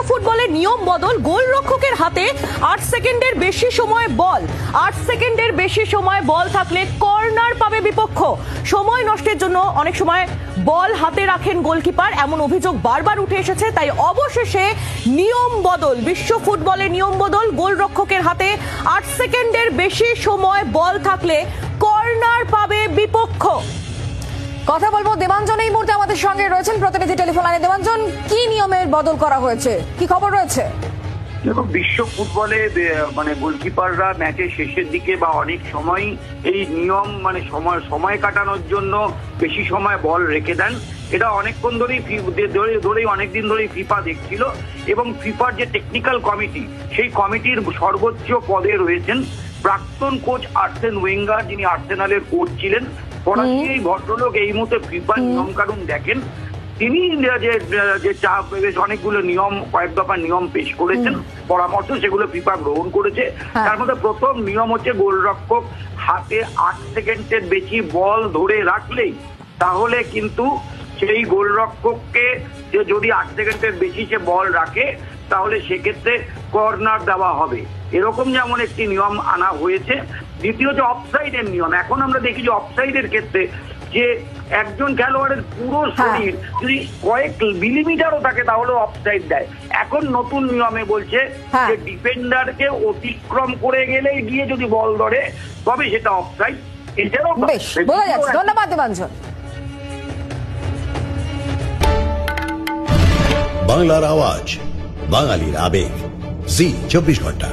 ফুটবলের নিয়ম বদল, গোলরক্ষকের হাতে 8 সেকেন্ডের বেশি সময় বল, 8 সেকেন্ডের বেশি সময় বল থাকলে কর্নার পাবে বিপক্ষ। সময় নষ্টের জন্য অনেক সময় বল হাতে রাখেন গোলকিপার, এমন অভিযোগ বারবার উঠে এসেছে। তাই অবশেষে নিয়ম বদল, বিশ্ব ফুটবলের নিয়ম বদল, গোলরক্ষকের হাতে 8 সেকেন্ডের বেশি সময় বল থাকলে কর্নার পাবে বিপক্ষ। কথা বলবো দেবাঞ্জন এই মুহূর্তে আমাদের সঙ্গে রয়েছেন প্রতিনিধি টেলিফোন লাইনে। দেবাঞ্জন, কি নিয়মের বদল করা হয়েছে, কি খবর রয়েছে? দেখো, বিশ্ব ফুটবলে গোলকিপাররা ম্যাচের শেষের দিকে বা অনেক সময় এই নিয়ম সময় কাটানোর জন্য বেশি সময় বল রেখে দেন। এটা অনেকক্ষণ ধরেই অনেকদিন ধরেই ফিফা দেখছিল, এবং ফিফার যে টেকনিক্যাল কমিটি, সেই কমিটির সর্বোচ্চ পদে রয়েছেন প্রাক্তন কোচ আর্সেন ওয়েঙ্গার, যিনি আর্সেনালের কোচ ছিলেন। ফরাসি এই ভদ্রলোক এই মুহূর্তে ফিফার নিয়ম কানুন দেখেন। তিনি অনেকগুলো নিয়ম, কয়েক দফা নিয়ম পেশ করেছেন, পরামর্শ, সেগুলো ফিফা গ্রহণ করেছে। তার মধ্যে প্রথম নিয়ম হচ্ছে গোলরক্ষক হাতে 8 সেকেন্ডের বেশি বল ধরে রাখলেই তাহলে কিন্তু সেই গোলরক্ষককে যদি 8 সেকেন্ডের বেশি সে বল রাখে তাহলে সেক্ষেত্রে কর্নার দেওয়া হবে। এরকম যেমন একটি নিয়ম আনা হয়েছে। দ্বিতীয় যে অফসাইডের নিয়ম, এখন আমরা দেখি যে অফসাইডের ক্ষেত্রে যে একজন খেলোয়াড়ের পুরো শরীর যদি কয়েক মিলিমিটারও থাকে তাহলে অফসাইড দেয়। এখন নতুন নিয়মে বলছে যে ডিফেন্ডারকে অতিক্রম করে গেলেই গিয়ে যদি বল ধরে তবে সেটা অফসাইড। এটাও বেশ বোঝা যাচ্ছে। ধন্যবাদ দেবাঞ্জন। বাংলার আওয়াজ, বাঙালির আবেগ, জি 24 ঘন্টা।